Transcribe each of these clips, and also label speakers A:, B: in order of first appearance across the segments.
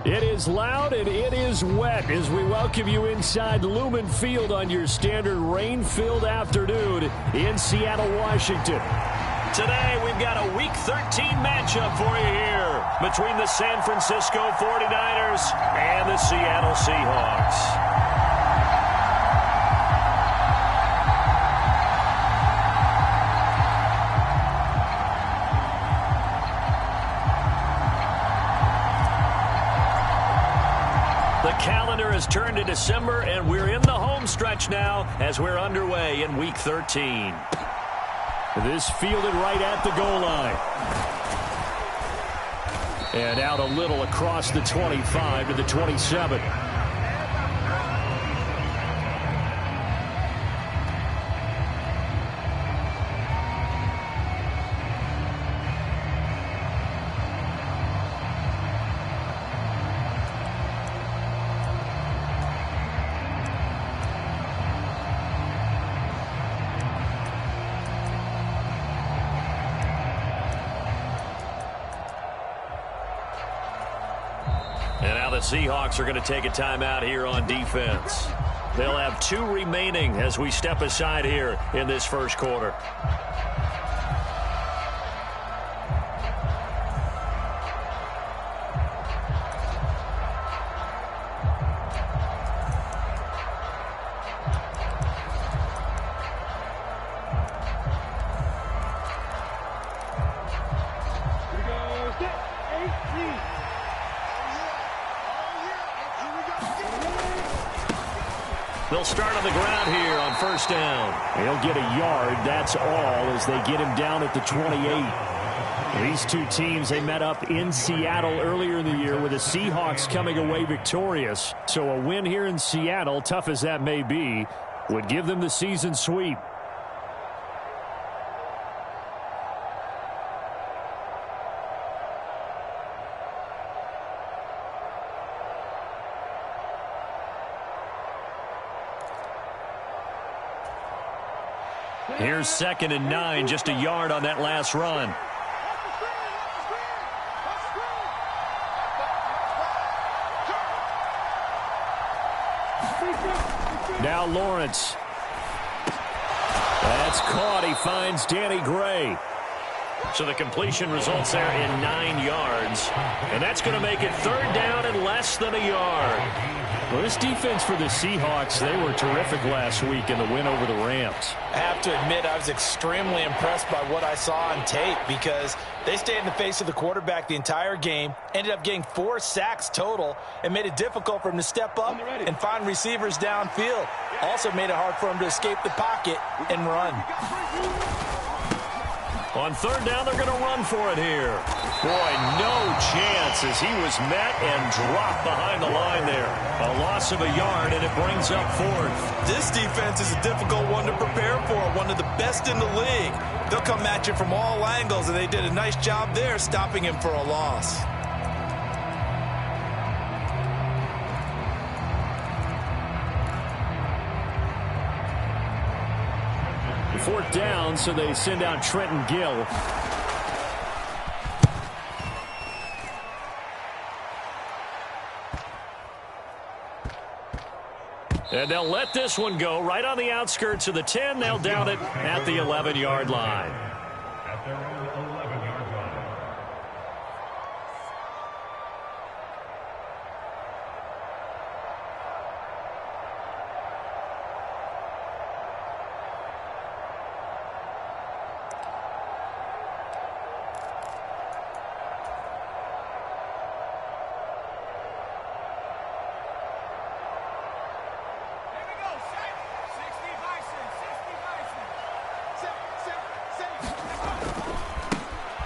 A: It is loud and it is wet as we welcome you inside Lumen Field on your standard rain-filled afternoon in Seattle, Washington. Today, we've got a Week 13 matchup for you here between the San Francisco 49ers and the Seattle Seahawks. The calendar has turned to December, and we're in the home stretch now as we're underway in Week 13. This fielded right at the goal line. And out a little across the 25 to the 27. And now the Seahawks are going to take a timeout here on defense. They'll have 2 remaining as we step aside here in this first quarter. They'll start on the ground here on first down. He'll get a yard, that's all, as they get him down at the 28. These two teams, they met up in Seattle earlier in the year with the Seahawks coming away victorious. So a win here in Seattle, tough as that may be, would give them the season sweep. Here's 2nd and 9, just a yard on that last run. Now Lawrence. That's caught. He finds Danny Gray. So the completion results there in 9 yards. And that's going to make it 3rd down and less than a yard. Well, this defense for the Seahawks, they were terrific last week in the win over the Rams.
B: I have to admit, I was extremely impressed by what I saw on tape because they stayed in the face of the quarterback the entire game, ended up getting 4 sacks total, and made it difficult for him to step up and find receivers downfield. Also made it hard for him to escape the pocket and run.
A: On 3rd down, they're going to run for it here. Boy, no chance as he was met and dropped behind the line there. A loss of a yard, and it brings up 4th.
B: This defense is a difficult one to prepare for, one of the best in the league. They'll come at you from all angles, and they did a nice job there stopping him for a loss.
A: Fourth down, so they send out Trenton Gill. And they'll let this one go right on the outskirts of the 10. They'll down it at the 11-yard line.
C: At their own 11-yard line.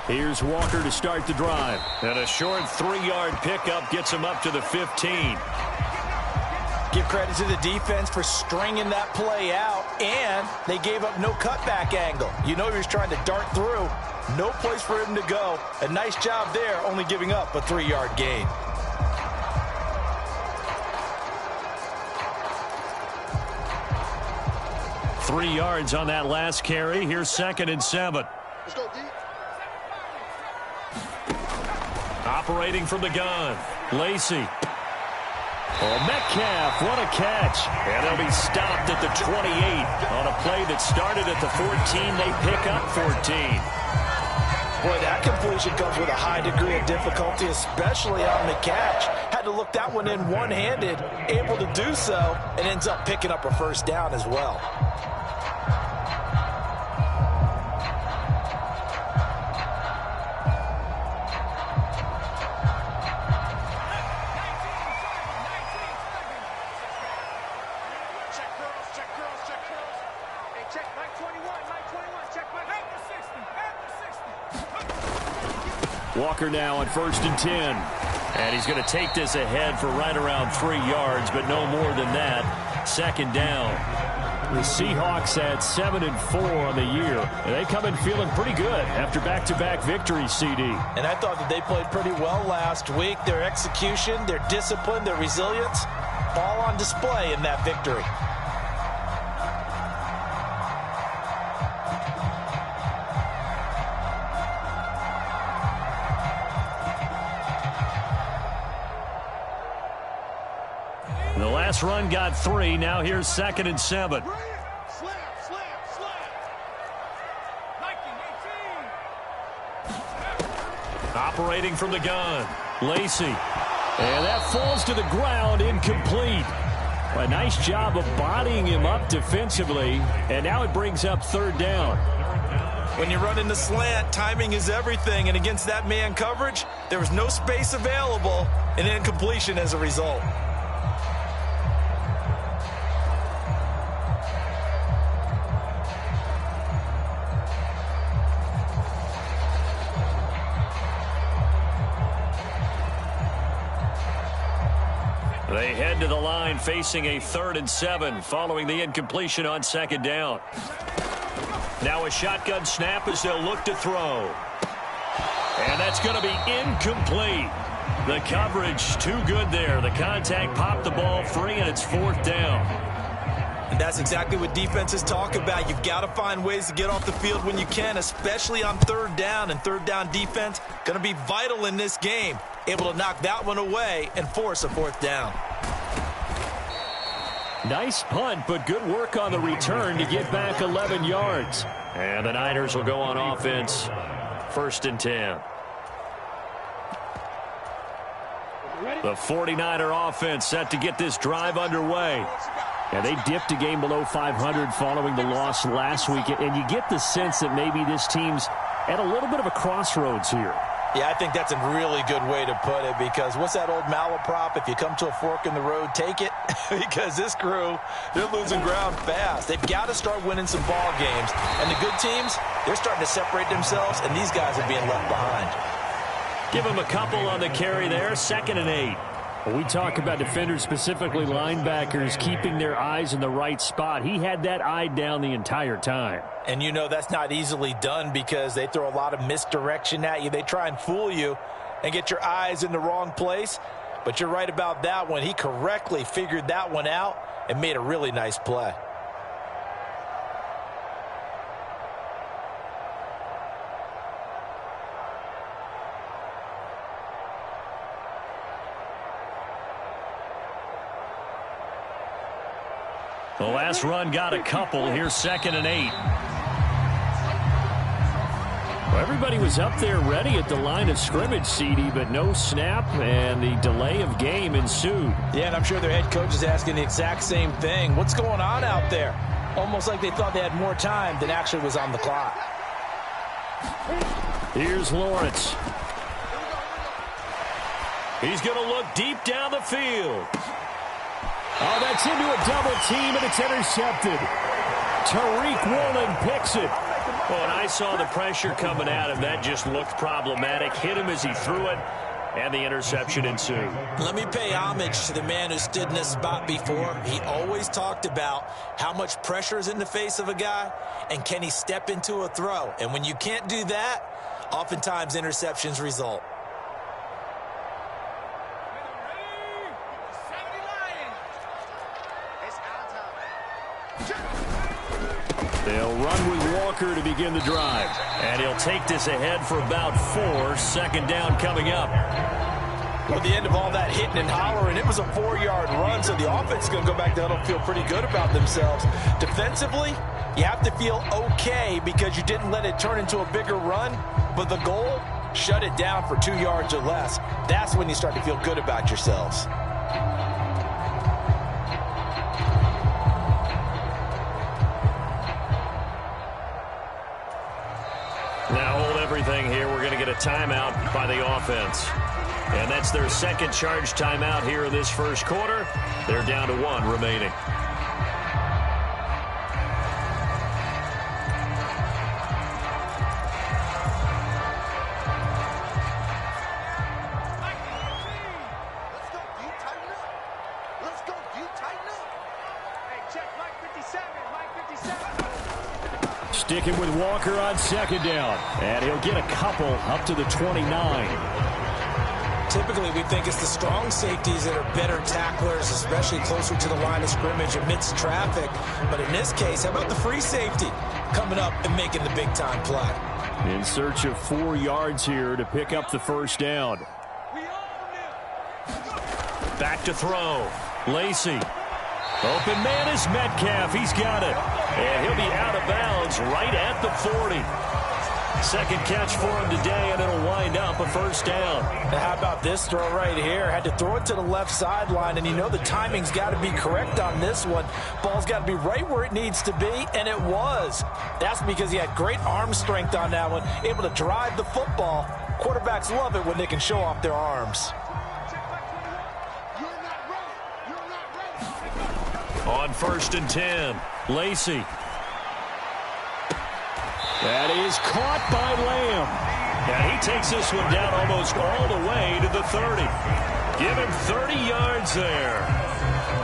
A: Here's Walker to start the drive. And a short 3-yard pickup gets him up to the 15.
B: Give credit to the defense for stringing that play out, and they gave up no cutback angle. You know he was trying to dart through. No place for him to go. A nice job there, only giving up a 3-yard gain.
A: Three yards on that last carry. Here's 2nd and 7.
D: Let's go, D.
A: Operating from the gun. Lacey. Oh, Metcalf, what a catch. And they'll be stopped at the 28 on a play that started at the 14. They pick up 14.
B: Boy, that completion comes with a high degree of difficulty, especially on the catch. Had to look that one in one-handed, able to do so, and ends up picking up a first down as well.
A: Walker now on 1st and 10. And he's going to take this ahead for right around 3 yards, but no more than that. 2nd down. The Seahawks at 7-4 on the year. And they come in feeling pretty good after back-to-back victories, CD.
B: And I thought that they played pretty well last week. Their execution, their discipline, their resilience, all on display in that victory.
A: The last run got 3. Now here's 2nd and 7. Operating from the gun, Lacey. And that falls to the ground, incomplete. A nice job of bodying him up defensively. And now it brings up 3rd down.
B: When you run in the slant, timing is everything. And against that man coverage, there was no space available, and incompletion as a result.
A: They head to the line facing a 3rd and 7 following the incompletion on 2nd down. Now a shotgun snap as they'll look to throw. And that's going to be incomplete. The coverage too good there. The contact popped the ball free, and it's 4th down.
B: And that's exactly what defenses talk about. You've got to find ways to get off the field when you can, especially on 3rd down. And 3rd down defense going to be vital in this game. Able to knock that one away and force a 4th down.
A: Nice punt, but good work on the return to get back 11 yards. And the Niners will go on offense. 1st and 10. The 49er offense set to get this drive underway. And they dipped a game below 500 following the loss last week. And you get the sense that maybe this team's at a little bit of a crossroads here.
B: Yeah, I think that's a really good way to put it, because what's that old malaprop? If you come to a fork in the road, take it. Because this crew, they're losing ground fast. They've got to start winning some ball games. And the good teams, they're starting to separate themselves, and these guys are being left behind.
A: Give them a couple on the carry there. 2nd and 8. When we talk about defenders, specifically linebackers, keeping their eyes in the right spot, he had that eye down the entire time.
B: And you know that's not easily done, because they throw a lot of misdirection at you. They try and fool you and get your eyes in the wrong place. But you're right about that one. He correctly figured that one out and made a really nice play.
A: The last run got a couple. Here's 2nd and 8. Well, everybody was up there ready at the line of scrimmage, CD, but no snap, and the delay of game ensued.
B: Yeah, and I'm sure their head coach is asking the exact same thing. What's going on out there? Almost like they thought they had more time than actually was on the clock.
A: Here's Lawrence. He's going to look deep down the field. Oh, that's into a double team, and it's intercepted. Tariq Woolen picks it. Oh, and I saw the pressure coming at him. That just looked problematic. Hit him as he threw it, and the interception ensued.
B: Let me pay homage to the man who stood in this spot before. He always talked about how much pressure is in the face of a guy, and can he step into a throw. And when you can't do that, oftentimes interceptions result.
A: They'll run with Walker to begin the drive. And he'll take this ahead for about 4. 2nd down coming up.
B: Well, the end of all that hitting and hollering, it was a 4-yard run, so the offense is going to go back there and feel pretty good about themselves. Defensively, you have to feel okay because you didn't let it turn into a bigger run, but the goal, shut it down for 2 yards or less. That's when you start to feel good about yourselves.
A: Now hold everything here. We're going to get a timeout by the offense. And that's their second charge timeout here in this first quarter. They're down to 1 remaining. Sticking with Walker on second down. And he'll get a couple up to the 29.
B: Typically, we think it's the strong safeties that are better tacklers, especially closer to the line of scrimmage amidst traffic. But in this case, how about the free safety coming up and making the big-time play?
A: In search of 4 yards here to pick up the first down. Back to throw. Lacey. Open man is Metcalf. He's got it. And he'll be out of bounds right at the 40. Second catch for him today, and it'll wind up a first down.
B: Now how about this throw right here? Had to throw it to the left sideline, and you know the timing's got to be correct on this one. Ball's got to be right where it needs to be, and it was. That's because he had great arm strength on that one, able to drive the football. Quarterbacks love it when they can show off their arms.
A: On 1st and 10, Lacey. That is caught by Lamb. And he takes this one down almost all the way to the 30. Give him 30 yards there.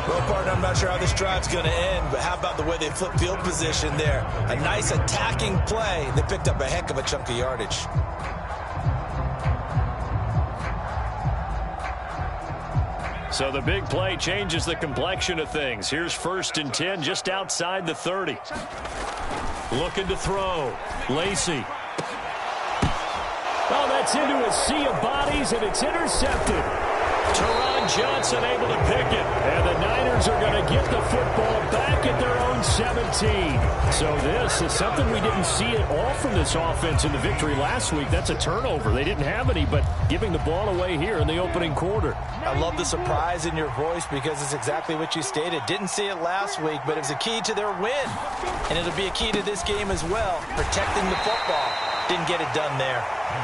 B: Well, partner, I'm not sure how this drive's going to end, but how about the way they flip field position there? A nice attacking play. They picked up a heck of a chunk of yardage.
A: So the big play changes the complexion of things. Here's 1st and 10 just outside the 30. Looking to throw. Lacey. Oh, that's into a sea of bodies, and it's intercepted. Teron Johnson able to pick it. And the Niners are going to get the football back at their own 17. So this is something we didn't see at all from this offense in the victory last week. That's a turnover. They didn't have any, but giving the ball away here in the opening quarter.
B: I love the surprise in your voice because it's exactly what you stated. Didn't see it last week, but it was a key to their win. And it'll be a key to this game as well, protecting the football. Didn't get it done there.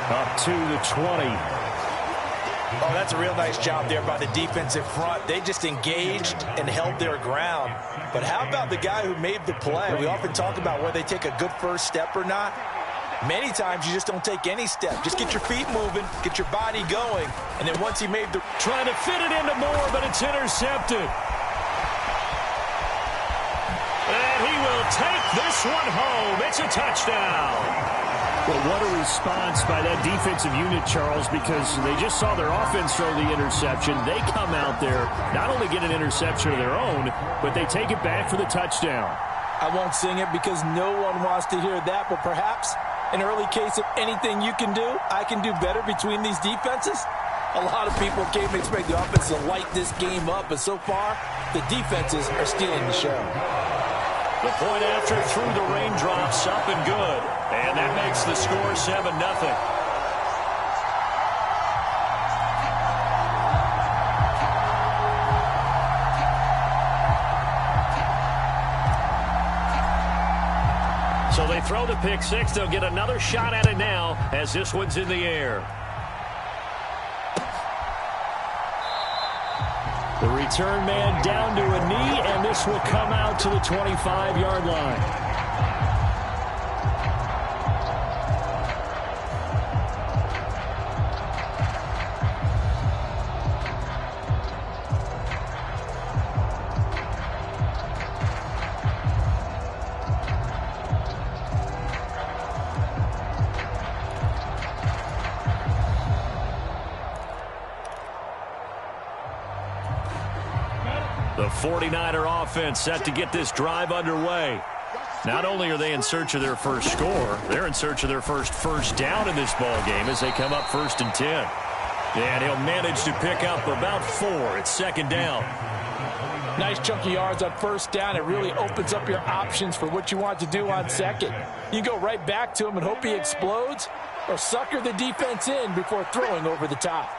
A: Up to the 20.
B: Oh, that's a real nice job there by the defensive front. They just engaged and held their ground. But how about the guy who made the play? We often talk about whether they take a good first step or not. Many times you just don't take any step. Just get your feet moving, get your body going, and then once he made the...
A: Trying to fit it into Moore, but it's intercepted. And he will take this one home. It's a touchdown. Well, what a response by that defensive unit, Charles, because they just saw their offense throw the interception. They come out there, not only get an interception of their own, but they take it back for the touchdown.
B: I won't sing it because no one wants to hear that, but perhaps an early case of anything you can do, I can do better between these defenses. A lot of people came to expect the offense to light this game up, but so far, the defenses are stealing the show.
A: The point after through the raindrops, up and good. And that makes the score 7-0. So they throw the pick six. They'll get another shot at it now as this one's in the air. The return man down to a knee, and this will come out to the 25-yard line. The 49er offense set to get this drive underway. Not only are they in search of their first score, they're in search of their first down in this ball game as they come up 1st and 10. And he'll manage to pick up about 4. It's second down.
B: Nice chunky yards on first down. It really opens up your options for what you want to do on second. You go right back to him and hope he explodes, or sucker the defense in before throwing over the top.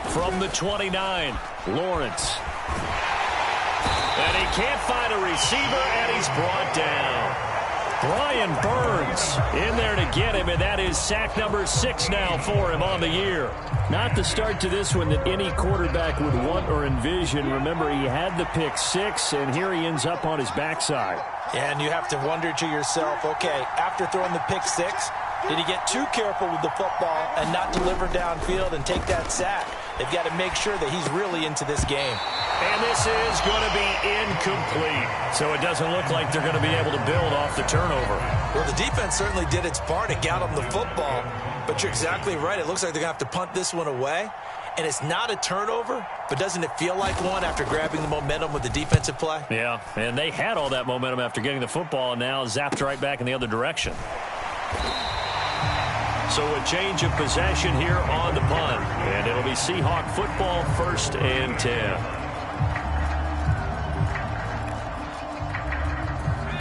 A: From the 29, Lawrence. And he can't find a receiver, and he's brought down. Brian Burns in there to get him, and that is sack number 6 now for him on the year. Not the start to this one that any quarterback would want or envision. Remember, he had the pick 6, and here he ends up on his backside.
B: And you have to wonder to yourself, okay, after throwing the pick 6, did he get too careful with the football and not deliver downfield and take that sack? They've got to make sure that he's really into this game.
A: And this is going to be incomplete. So it doesn't look like they're going to be able to build off the turnover.
B: Well, the defense certainly did its part. It got him the football. But you're exactly right. It looks like they're going to have to punt this one away. And it's not a turnover, but doesn't it feel like one after grabbing the momentum with the defensive play?
A: Yeah, and they had all that momentum after getting the football and now zapped right back in the other direction. So a change of possession here on the punt. And it'll be Seahawk football, 1st and 10.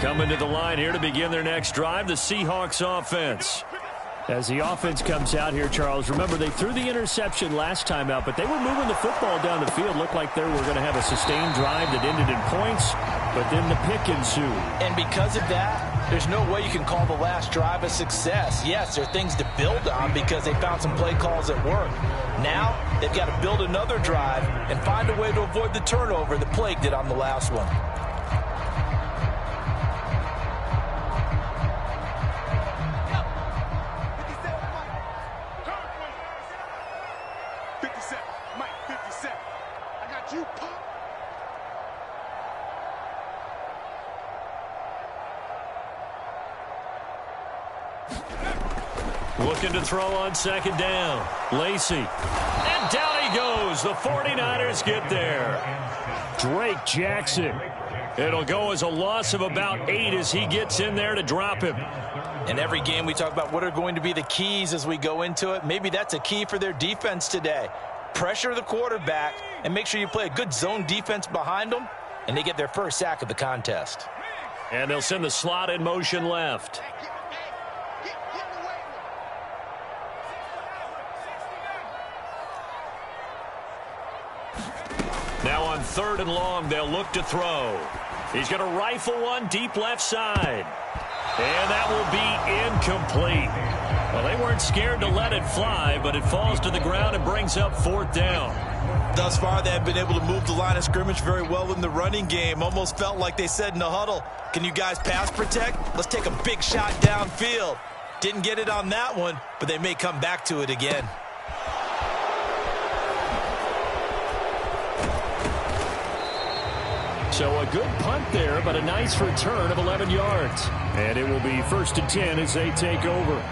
A: Coming to the line here to begin their next drive, the Seahawks offense. As the offense comes out here, Charles, remember they threw the interception last time out, but they were moving the football down the field. Looked like they were going to have a sustained drive that ended in points, but then the pick ensued.
B: And because of that, there's no way you can call the last drive a success. Yes, there are things to build on because they found some play calls that work. Now, they've got to build another drive and find a way to avoid the turnover that plagued it on the last one.
A: Looking to throw on second down. Lacey. And down he goes. The 49ers get there. Drake Jackson. It'll go as a loss of about 8 as he gets in there to drop him.
B: In every game we talk about what are going to be the keys as we go into it. Maybe that's a key for their defense today. Pressure the quarterback and make sure you play a good zone defense behind them, and they get their first sack of the contest.
A: And they'll send the slot in motion left. Now on 3rd and long, they'll look to throw. He's going to rifle one deep left side. And that will be incomplete. Well, they weren't scared to let it fly, but it falls to the ground and brings up 4th down.
B: Thus far, they have been able to move the line of scrimmage very well in the running game. Almost felt like they said in the huddle, can you guys pass protect? Let's take a big shot downfield. Didn't get it on that one, but they may come back to it again.
A: So a good punt there, but a nice return of 11 yards. And it will be 1st and 10 as they take over.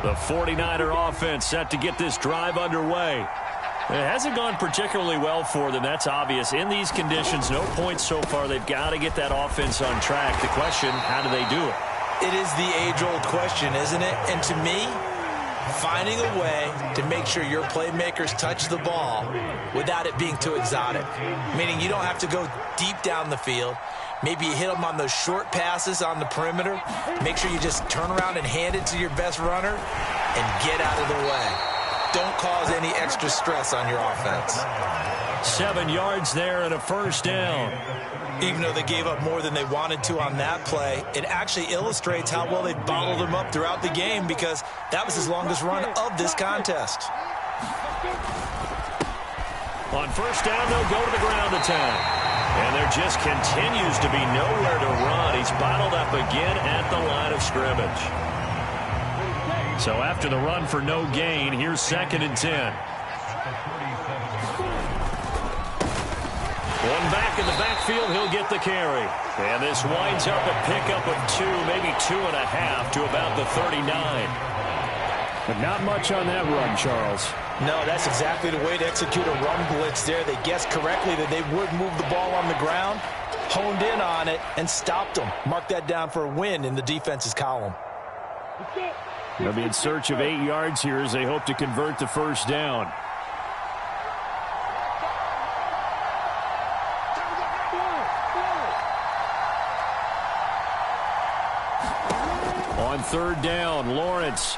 A: The 49er offense set to get this drive underway. It hasn't gone particularly well for them. That's obvious. In these conditions, no points so far. They've got to get that offense on track. The question, how do they do it?
B: It is the age-old question, isn't it? And to me, finding a way to make sure your playmakers touch the ball without it being too exotic. Meaning you don't have to go deep down the field. Maybe you hit them on those short passes on the perimeter. Make sure you just turn around and hand it to your best runner and get out of the way. Don't cause any extra stress on your offense.
A: 7 yards there and a 1st down.
B: Even though they gave up more than they wanted to on that play, it actually illustrates how well they bottled them up throughout the game because that was his longest run of this contest.
A: On 1st down, they'll go to the ground attack. And there just continues to be nowhere to run. He's bottled up again at the line of scrimmage. So after the run for no gain, here's 2nd and 10. One back in the backfield, he'll get the carry. And this winds up a pickup of 2, maybe 2.5 to about the 39.
D: But not much on that run, Charles.
B: No, that's exactly the way to execute a run blitz there. They guessed correctly that they would move the ball on the ground, honed in on it, and stopped them. Mark that down for a win in the defense's column.
A: They'll be in search of 8 yards here as they hope to convert the first down. On 3rd down, Lawrence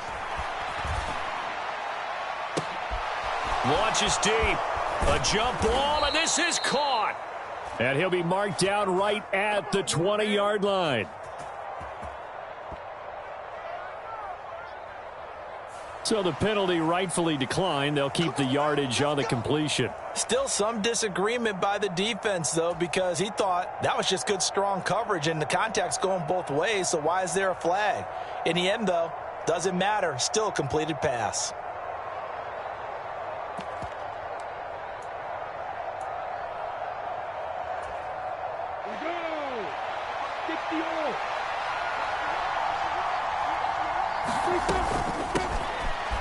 A: launches deep. A jump ball, and this is caught. And he'll be marked down right at the 20-yard line. So the penalty rightfully declined. They'll keep the yardage on the completion.
B: Still some disagreement by the defense, though, because he thought that was just good, strong coverage, and the contact's going both ways, so why is there a flag? In the end, though, doesn't matter. Still a completed pass.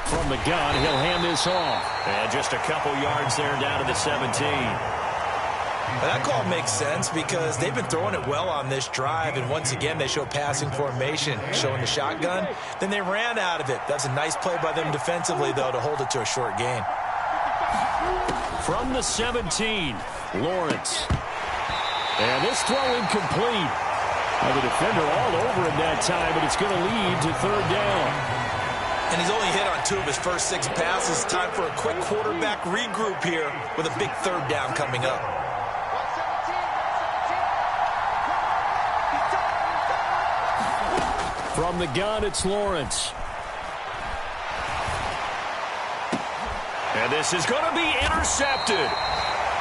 A: From the gun, he'll hand this off. And just a couple yards there down to the 17.
B: That call makes sense because they've been throwing it well on this drive, and once again they show passing formation, showing the shotgun. Then they ran out of it. That's a nice play by them defensively, though, to hold it to a short gain.
A: From the 17, Lawrence. And this throw incomplete. Now the defender all over him that time, but it's going to lead to 3rd down.
B: And he's only hit on 2 of his first 6 passes. Time for a quick quarterback regroup here with a big 3rd down coming up.
A: From the gun, it's Lawrence. And this is going to be intercepted.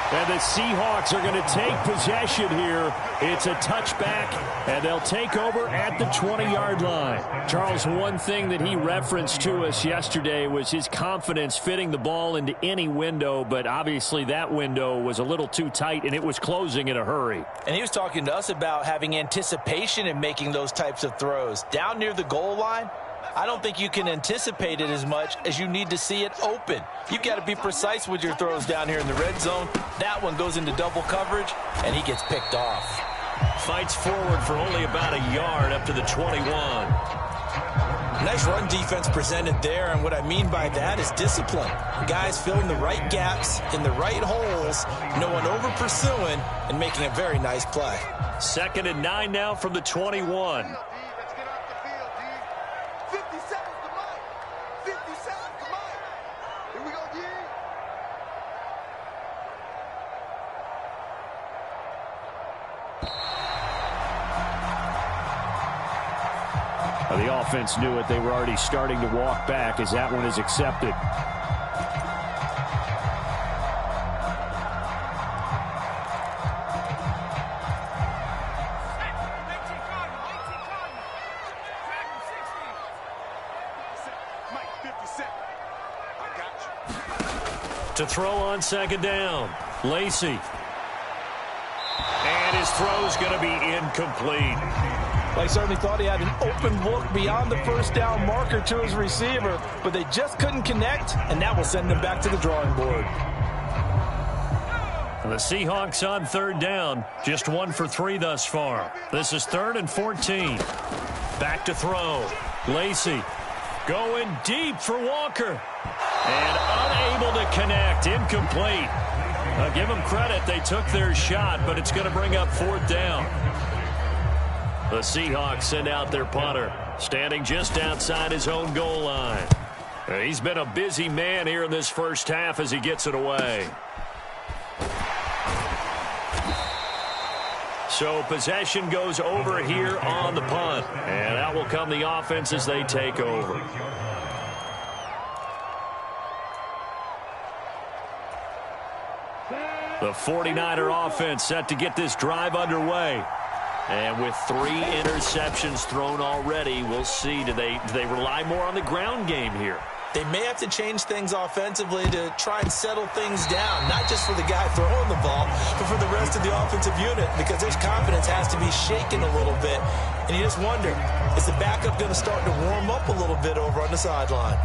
A: And the Seahawks are going to take possession here. It's a touchback, and they'll take over at the 20-yard line. Charles, one thing that he referenced to us yesterday was his confidence fitting the ball into any window, but obviously that window was a little too tight, and it was closing in a hurry.
B: And he was talking to us about having anticipation in making those types of throws. Down near the goal line, I don't think you can anticipate it as much as you need to see it open. You've got to be precise with your throws down here in the red zone. That one goes into double coverage, and he gets picked off.
A: Fights forward for only about a yard up to the 21.
B: Nice run defense presented there, and what I mean by that is discipline. Guys filling the right gaps in the right holes, no one over-pursuing, and making a very nice play.
A: 2nd and 9 now from the 21. The offense knew it. They were already starting to walk back as that one is accepted. To throw on 2nd down, Lacey. And his throw's going to be incomplete.
B: Well, he certainly thought he had an open look beyond the first down marker to his receiver, but they just couldn't connect, and that will send them back to the drawing board.
A: The Seahawks on 3rd down, just 1 for 3 thus far. This is 3rd and 14. Back to throw. Lacey going deep for Walker. And unable to connect, incomplete. I'll give them credit, they took their shot, but it's going to bring up 4th down. The Seahawks send out their punter, standing just outside his own goal line. He's been a busy man here in this first half as he gets it away. So possession goes over here on the punt, and out will come the offense as they take over. The 49er offense set to get this drive underway. And with 3 interceptions thrown already, we'll see. Do they rely more on the ground game here?
B: They may have to change things offensively to try and settle things down, not just for the guy throwing the ball, but for the rest of the offensive unit, because their confidence has to be shaken a little bit. And you just wonder, is the backup going to start to warm up a little bit over on the sideline?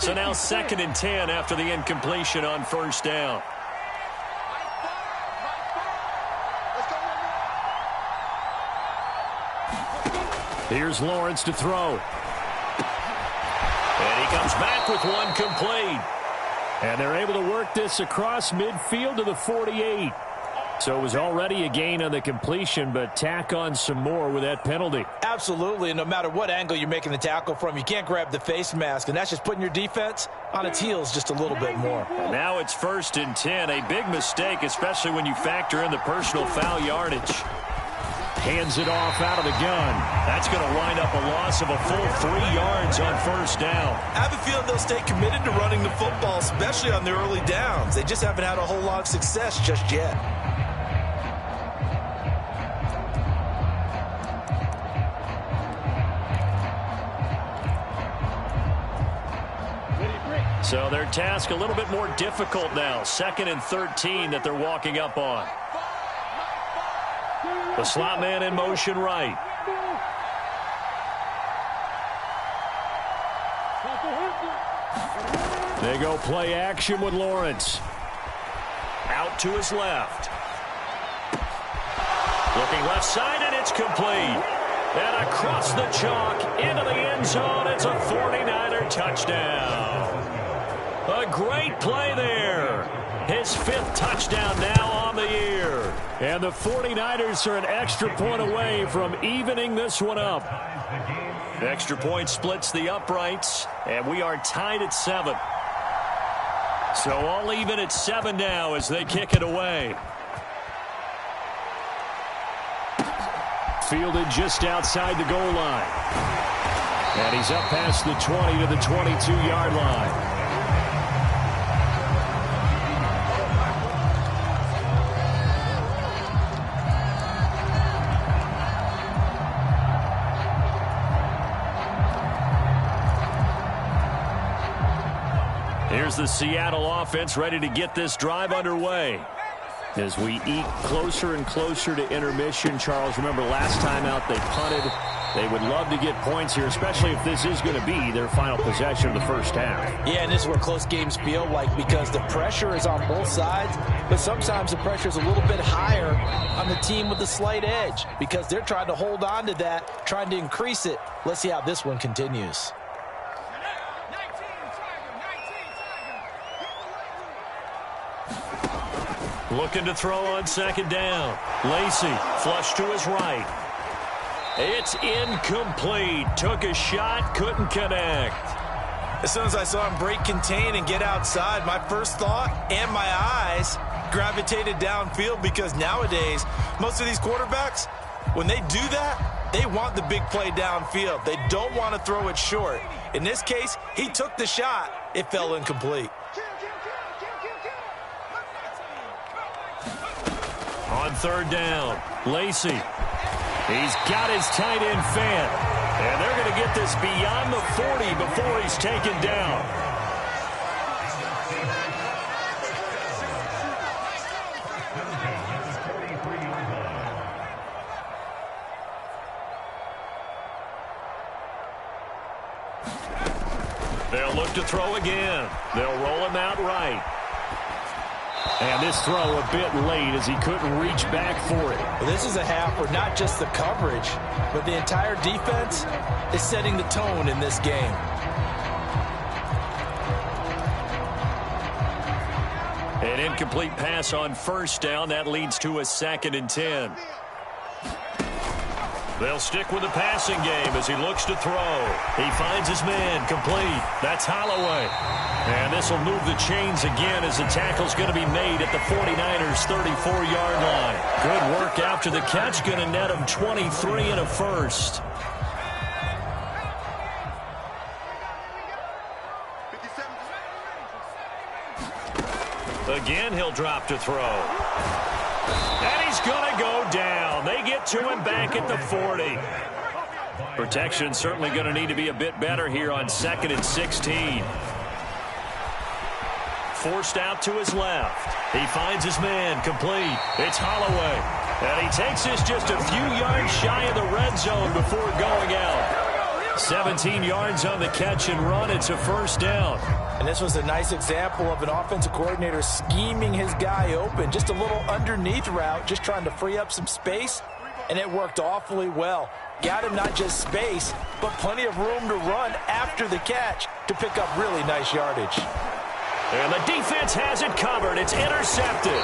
A: So now 2nd and 10 after the incompletion on 1st down. Here's Lawrence to throw. And he comes back with one complete. And they're able to work this across midfield to the 48. So it was already a gain on the completion, but tack on some more with that penalty.
B: Absolutely, and no matter what angle you're making the tackle from, you can't grab the face mask, and that's just putting your defense on its heels just a little bit more.
A: And now it's 1st and 10, a big mistake, especially when you factor in the personal foul yardage. Hands it off out of the gun. That's going to wind up a loss of a full 3 yards on 1st down.
B: I have a feeling they'll stay committed to running the football, especially on the early downs. They just haven't had a whole lot of success just yet.
A: So their task a little bit more difficult now. 2nd and 13 that they're walking up on. The slot man in motion right. They go play action with Lawrence. Out to his left. Looking left side, and it's complete. And across the chalk into the end zone. It's a 49er touchdown. A great play there. His 5th touchdown now on the year. And the 49ers are an extra point away from evening this one up. The extra point splits the uprights, and we are tied at 7. So all even at 7 now as they kick it away. Fielded just outside the goal line. And he's up past the 20 to the 22-yard line. Here's the Seattle offense ready to get this drive underway. As we eke closer and closer to intermission, Charles, remember last time out they punted. They would love to get points here, especially if this is going to be their final possession of the first half.
B: Yeah, and this is what close games feel like because the pressure is on both sides, but sometimes the pressure is a little bit higher on the team with the slight edge because they're trying to hold on to that, trying to increase it. Let's see how this one continues.
A: Looking to throw on 2nd down. Lacy, flush to his right. It's incomplete. Took a shot, couldn't connect.
B: As soon as I saw him break contain and get outside, my first thought and my eyes gravitated downfield because nowadays, most of these quarterbacks, when they do that, they want the big play downfield. They don't want to throw it short. In this case, he took the shot. It fell incomplete.
A: On 3rd down, Lacy. He's got his tight end fan. And they're going to get this beyond the 40 before he's taken down. They'll look to throw again. They'll roll him out right. And this throw a bit late as he couldn't reach back for it.
B: Well, this is a half where not just the coverage, but the entire defense is setting the tone in this game.
A: An incomplete pass on 1st down. That leads to a 2nd and 10. They'll stick with the passing game as he looks to throw. He finds his man complete. That's Holloway. And this will move the chains again as the tackle's going to be made at the 49ers' 34-yard line. Good work after the catch. Going to net him 23 and a first. Again, he'll drop to throw. And he's going to go down. They get it to him back at the 40. Protection certainly going to need to be a bit better here on 2nd and 16. Forced out to his left. He finds his man complete. It's Holloway. And he takes this just a few yards shy of the red zone before going out. 17 yards on the catch and run. It's a first down.
B: And this was a nice example of an offensive coordinator scheming his guy open. Just a little underneath route, just trying to free up some space. And it worked awfully well. Got him not just space, but plenty of room to run after the catch to pick up really nice yardage.
A: And the defense has it covered. It's intercepted.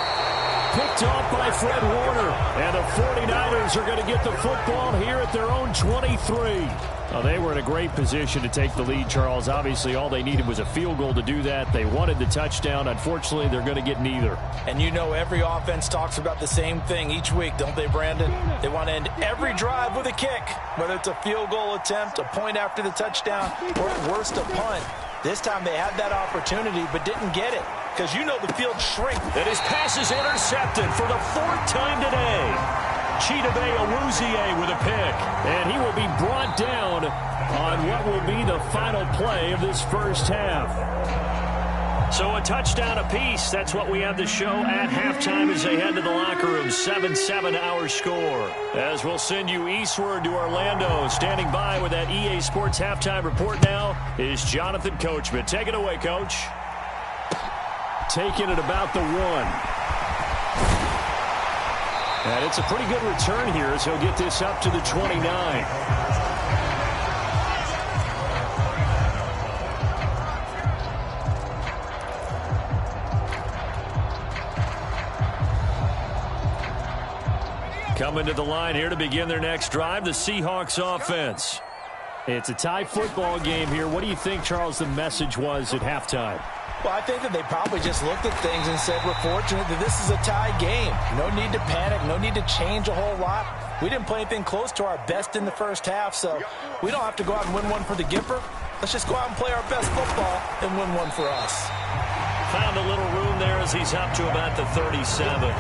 A: Picked off by Fred Warner. And the 49ers are going to get the football here at their own 23. Well, they were in a great position to take the lead, Charles. Obviously, all they needed was a field goal to do that. They wanted the touchdown. Unfortunately, they're going to get neither.
B: And you know every offense talks about the same thing each week, don't they, Brandon? They want to end every drive with a kick, whether it's a field goal attempt, a point after the touchdown, or at worst, a punt. This time they had that opportunity but didn't get it because you know the field shrinks.
A: And his pass is intercepted for the 4th time today. Chidobe Awuzie with a pick. And he will be brought down on what will be the final play of this first half. So a touchdown apiece. That's what we have to show at halftime as they head to the locker room. 7-7 our score. As we'll send you eastward to Orlando. Standing by with that EA Sports halftime report now is Jonathan Coachman. Take it away, Coach. Taking it about the 1. And it's a pretty good return here as he'll get this up to the 29. Coming to the line here to begin their next drive, the Seahawks offense. It's a tie football game here. What do you think, Charles, the message was at halftime?
B: Well, I think that they probably just looked at things and said, we're fortunate that this is a tie game. No need to panic, no need to change a whole lot. We didn't play anything close to our best in the first half, so we don't have to go out and win one for the Gipper. Let's just go out and play our best football and win one for us.
A: Found a little room there as he's up to about the 37.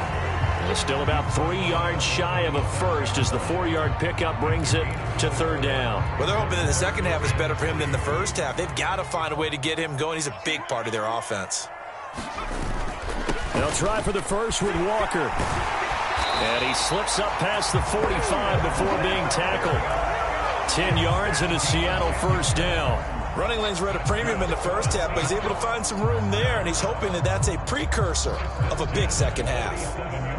A: Still about 3 yards shy of a first as the 4-yard pickup brings it to 3rd down.
B: Well, they're hoping that the second half is better for him than the first half. They've got to find a way to get him going. He's a big part of their offense.
A: They'll try for the first with Walker. And he slips up past the 45 before being tackled. 10 yards and a Seattle first down.
B: Running lanes were at a premium in the first half, but he's able to find some room there, and he's hoping that that's a precursor of a big second half.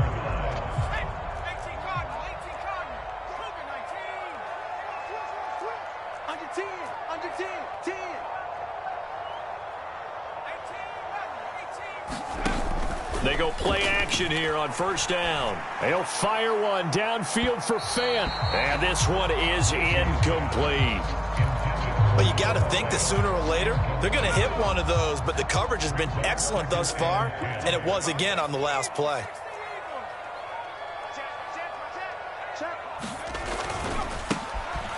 A: They go play action here on first down. They'll fire one downfield for Fant. And this one is incomplete.
B: Well, you got to think that sooner or later they're going to hit one of those, but the coverage has been excellent thus far, and it was again on the last play.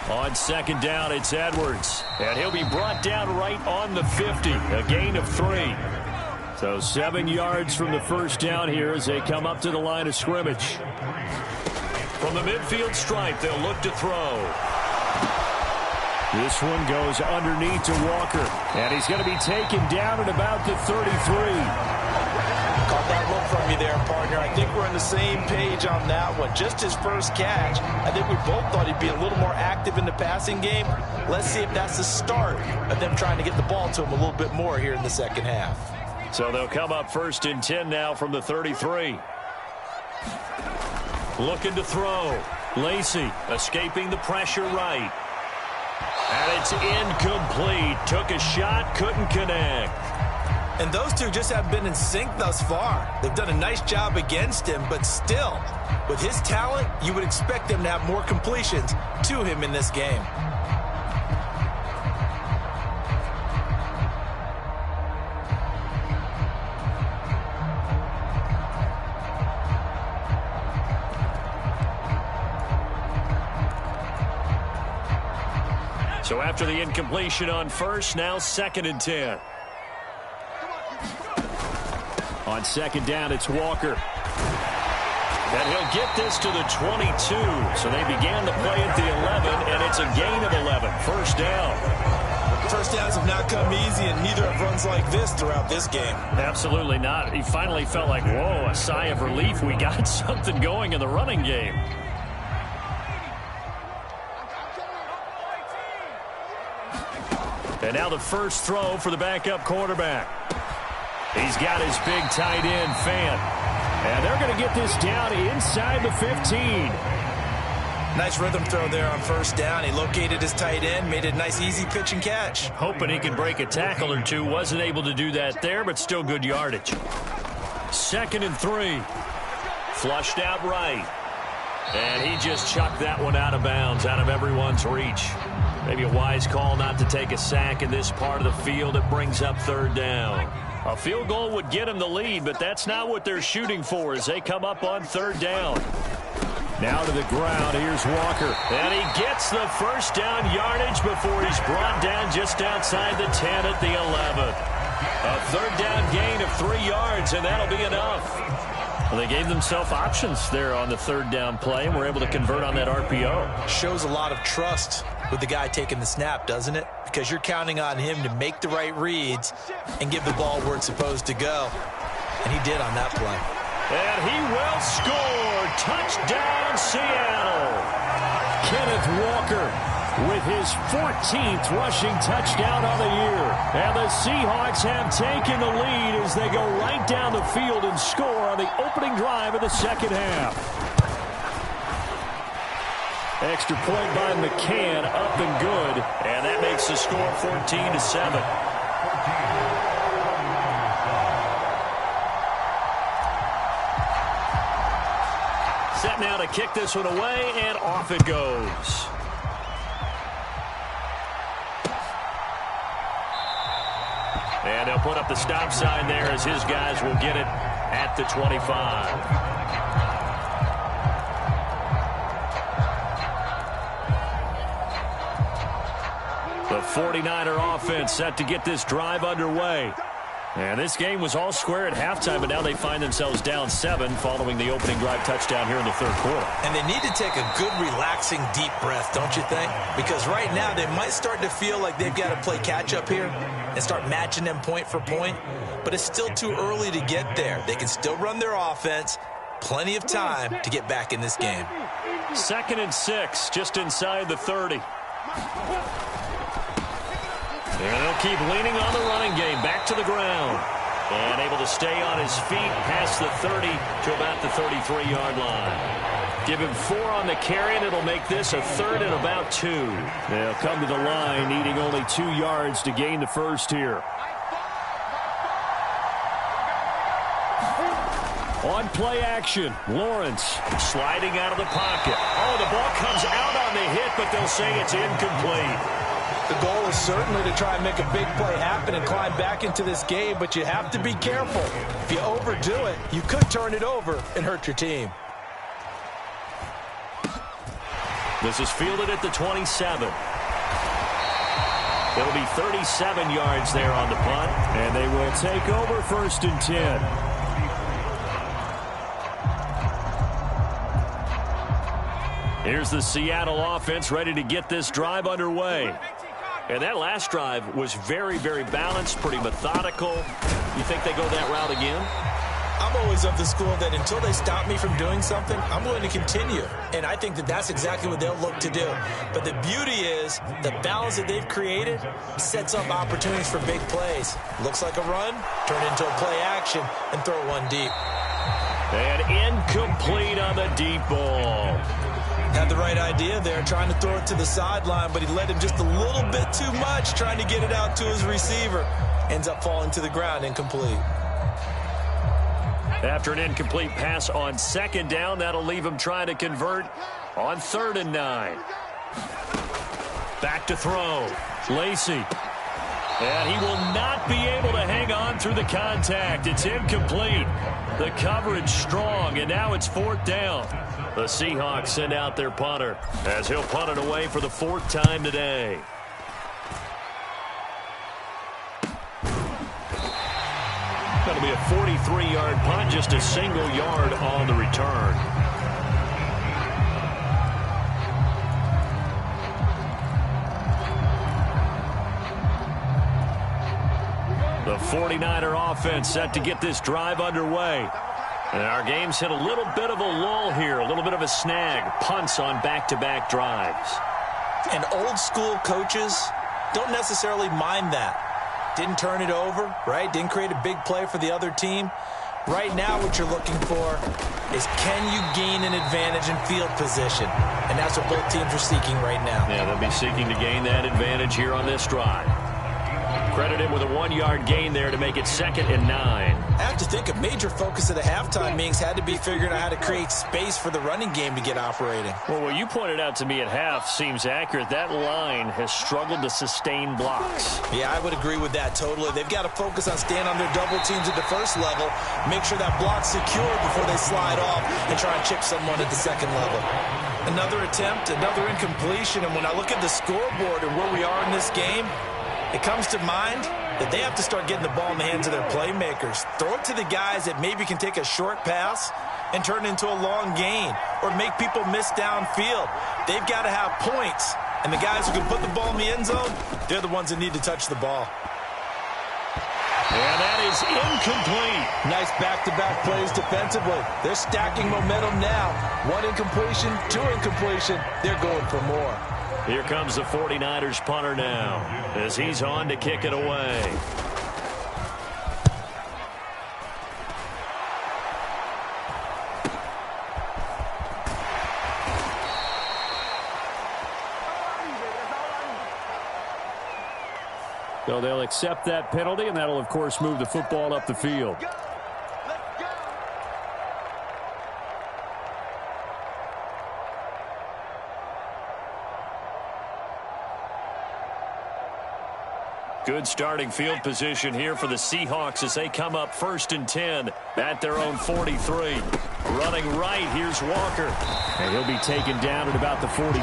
A: On 2nd down, it's Edwards. And he'll be brought down right on the 50. A gain of 3. So 7 yards from the first down here as they come up to the line of scrimmage. From the midfield stripe, they'll look to throw. This one goes underneath to Walker. And he's going to be taken down at about the 33.
B: Caught that look from you there, partner. I think we're on the same page on that one. Just his first catch. I think we both thought he'd be a little more active in the passing game. Let's see if that's the start of them trying to get the ball to him a little bit more here in the second half.
A: So they'll come up 1st and 10 now from the 33. Looking to throw. Lacey escaping the pressure right. And it's incomplete. Took a shot, couldn't connect.
B: And those two just haven't been in sync thus far. They've done a nice job against him, but still, with his talent, you would expect them to have more completions to him in this game.
A: So after the incompletion on first, now 2nd and 10. On 2nd down, it's Walker. And he'll get this to the 22. So they began the play at the 11, and it's a gain of 11. First down.
B: First downs have not come easy, and neither have runs like this throughout this game.
A: Absolutely not. He finally felt like, whoa, a sigh of relief. We got something going in the running game. And now the first throw for the backup quarterback. He's got his big tight end, Fan. And they're going to get this down inside the 15.
B: Nice rhythm throw there on first down. He located his tight end, made a nice easy pitch and catch.
A: Hoping he could break a tackle or two. Wasn't able to do that there, but still good yardage. 2nd and 3. Flushed out right. And he just chucked that one out of bounds, out of everyone's reach. Maybe a wise call not to take a sack in this part of the field. It brings up 3rd down. A field goal would get him the lead, but that's not what they're shooting for as they come up on 3rd down. Now to the ground. Here's Walker. And he gets the first down yardage before he's brought down just outside the 10 at the 11. A 3rd down gain of 3 yards, and that'll be enough. Well, they gave themselves options there on the 3rd down play, and were able to convert on that RPO.
B: Shows a lot of trust with the guy taking the snap, doesn't it? Because you're counting on him to make the right reads and give the ball where it's supposed to go. And he did on that play.
A: And he will score. Touchdown, Seattle. Kenneth Walker with his 14th rushing touchdown on the year. And the Seahawks have taken the lead as they go right down the field and score on the opening drive of the 2nd half. Extra point by McCann, up and good. And that makes the score 14-7. Set now to kick this one away, and off it goes. And they'll put up the stop sign there as his guys will get it at the 25. The 49er offense set to get this drive underway. And this game was all square at halftime, but now they find themselves down 7 following the opening drive touchdown here in the 3rd quarter.
B: And they need to take a good, relaxing, deep breath, don't you think? Because right now they might start to feel like they've got to play catch-up here and start matching them point for point. But it's still too early to get there. They can still run their offense. Plenty of time to get back in this game.
A: 2nd and 6, just inside the 30. And they'll keep leaning on the running game. Back to the ground. And able to stay on his feet past the 30 to about the 33-yard line. Give him 4 on the carry, and it'll make this a 3rd and about 2. They'll come to the line, needing only 2 yards to gain the first here. On play action, Lawrence sliding out of the pocket. Oh, the ball comes out on the hit, but they'll say it's incomplete.
B: The goal is certainly to try and make a big play happen and climb back into this game, but you have to be careful. If you overdo it, you could turn it over and hurt your team.
A: This is fielded at the 27. It'll be 37 yards there on the punt, and they will take over 1st and 10. Here's the Seattle offense ready to get this drive underway. And that last drive was very, very balanced, pretty methodical. You think they go that route again?
B: I'm always of the school that until they stop me from doing something, I'm going to continue. And I think that that's exactly what they'll look to do. But the beauty is the balance that they've created sets up opportunities for big plays. Looks like a run, turn into a play action, and throw one deep.
A: And incomplete on the deep ball.
B: Had the right idea there, trying to throw it to the sideline, but he let him just a little bit too much, trying to get it out to his receiver. Ends up falling to the ground, incomplete.
A: After an incomplete pass on 2nd down, that'll leave him trying to convert on 3rd and 9. Back to throw. Lacey. And he will not be able to hang on through the contact. It's incomplete. The coverage strong, and now it's 4th down. The Seahawks send out their punter as he'll punt it away for the 4th time today. That'll be a 43-yard punt, just a single yard on the return. 49er offense set to get this drive underway. And our game's hit a little bit of a lull here, a little bit of a snag. Punts on back-to-back drives.
B: And old-school coaches don't necessarily mind that. Didn't turn it over, right? Didn't create a big play for the other team. Right now what you're looking for is, can you gain an advantage in field position? And that's what both teams are seeking right now.
A: Yeah, they'll be seeking to gain that advantage here on this drive. Credit him with a 1-yard gain there to make it 2nd and 9.
B: I have to think a major focus of the halftime meetings had to be figuring out how to create space for the running game to get operating.
A: Well, what you pointed out to me at half seems accurate. That line has struggled to sustain blocks.
B: Yeah, I would agree with that totally. They've got to focus on staying on their double teams at the first level, make sure that block's secure before they slide off and try and chip someone at the second level. Another attempt, another incompletion, and when I look at the scoreboard and where we are in this game, it comes to mind that they have to start getting the ball in the hands of their playmakers. Throw it to the guys that maybe can take a short pass and turn it into a long gain or make people miss downfield. They've got to have points, and the guys who can put the ball in the end zone, they're the ones that need to touch the ball.
A: And that is incomplete.
B: Nice back-to-back plays defensively. They're stacking momentum now. 1 incompletion, 2 incompletion. They're going for more.
A: Here comes the 49ers punter now as he's on to kick it away. So they'll accept that penalty, and that'll, of course, move the football up the field. Good starting field position here for the Seahawks as they come up 1st and 10 at their own 43. Running right, here's Walker. And he'll be taken down at about the 45.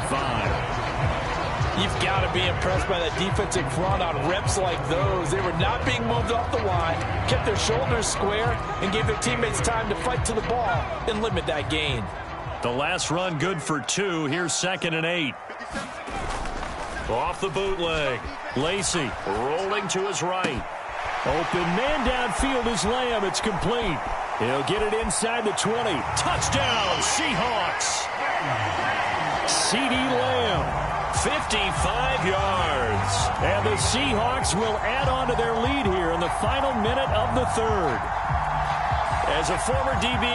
B: You've got to be impressed by that defensive front on reps like those. They were not being moved off the line, kept their shoulders square, and gave their teammates time to fight to the ball and limit that gain.
A: The last run good for 2. Here's 2nd and 8. Off the bootleg. Lacey rolling to his right. Open man downfield is Lamb. It's complete. He'll get it inside the 20. Touchdown, Seahawks. CeeDee Lamb, 55 yards. And the Seahawks will add on to their lead here in the final minute of the 3rd. As a former DB,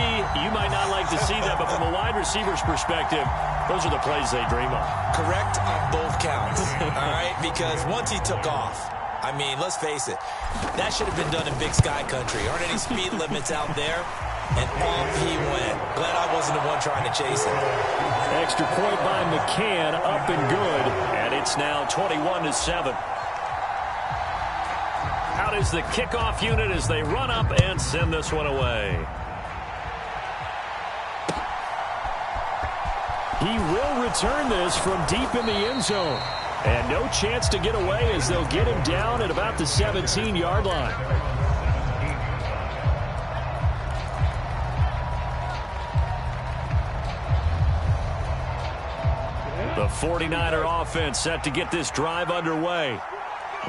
A: you might not like to see that, but from a wide receiver's perspective, those are the plays they dream of.
B: Correct on both counts, all right? Because once he took off, I mean, let's face it, that should have been done in Big Sky Country. Aren't any speed limits out there? And off he went. Glad I wasn't the one trying to chase him.
A: Extra point by McCann, up and good, and it's now 21-7. Out is the kickoff unit as they run up and send this one away. He will return this from deep in the end zone. And no chance to get away as they'll get him down at about the 17-yard line. The 49er offense set to get this drive underway.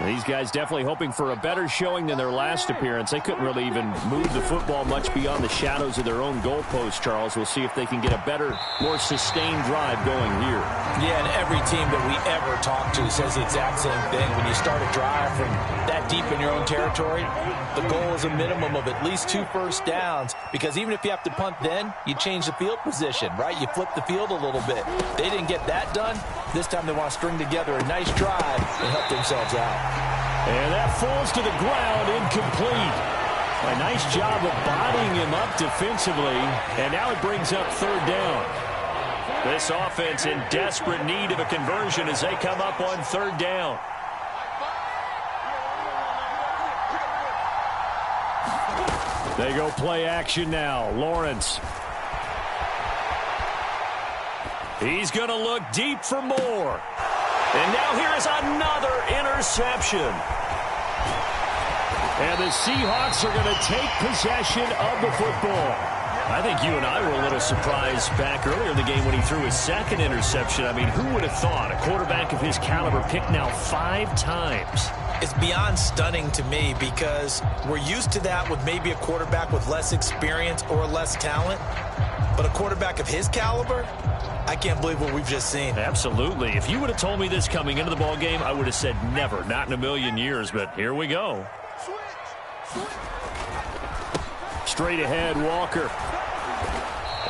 A: These guys definitely hoping for a better showing than their last appearance. They couldn't really even move the football much beyond the shadows of their own goalpost, Charles. We'll see if they can get a better, more sustained drive going here.
B: Yeah, and every team that we ever talk to says the exact same thing. When you start a drive from that deep in your own territory, the goal is a minimum of at least 2 first downs, because even if you have to punt then, you change the field position, right? You flip the field a little bit. They didn't get that done. This time they want to string together a nice drive and help themselves out.
A: And that falls to the ground, incomplete. A nice job of bodying him up defensively, and now it brings up 3rd down. This offense in desperate need of a conversion as they come up on 3rd down. They go play action now. Lawrence. He's going to look deep for more. And now here is another interception. And the Seahawks are going to take possession of the football. I think you and I were a little surprised back earlier in the game when he threw his 2nd interception. I mean, who would have thought a quarterback of his caliber picked now 5 times?
B: It's beyond stunning to me because we're used to that with maybe a quarterback with less experience or less talent. But a quarterback of his caliber, I can't believe what we've just seen.
A: Absolutely. If you would have told me this coming into the ball game, I would have said never, not in a million years. But here we go. Straight ahead, Walker.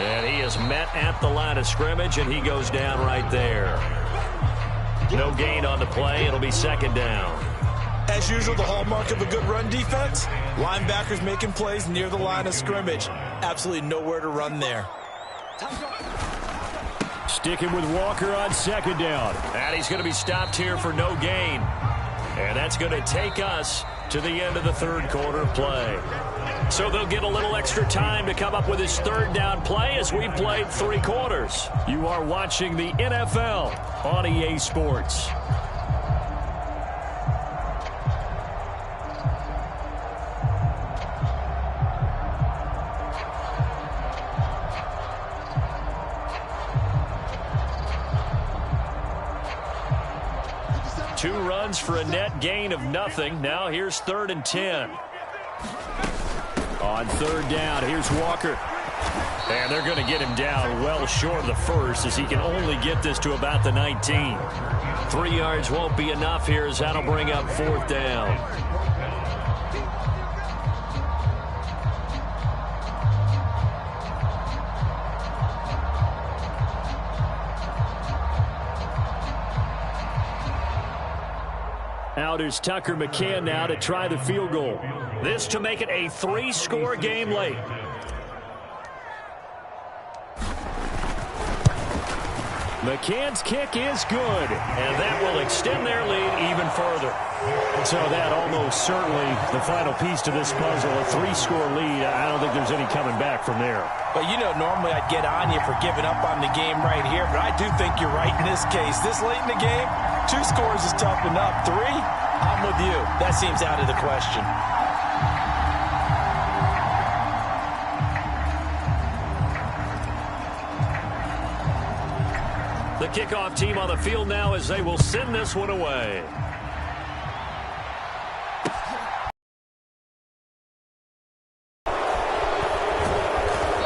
A: And he is met at the line of scrimmage, and he goes down right there. No gain on the play. It'll be second down.
B: As usual, the hallmark of a good run defense, linebackers making plays near the line of scrimmage. Absolutely nowhere to run there.
A: Sticking with Walker on second down. And he's going to be stopped here for no gain. And that's going to take us to the end of the third quarter of play. So they'll get a little extra time to come up with his third down play as we've played 3 quarters. You are watching the NFL on EA Sports. Two runs for a net gain of nothing. Now here's 3rd and 10. On third down, here's Walker. And they're going to get him down well short of the first as he can only get this to about the 19. 3 yards won't be enough here as that'll bring up 4th down. Out is Tucker McCann now to try the field goal. This to make it a 3-score game late. McCann's kick is good, and that will extend their lead even further. So that almost certainly the final piece to this puzzle, a 3-score lead. I don't think there's any coming back from there.
B: But, you know, normally I'd get on you for giving up on the game right here, but I do think you're right in this case. This late in the game, 2 scores is tough enough. 3, I'm with you. That seems out of the question.
A: The kickoff team on the field now as they will send this one away.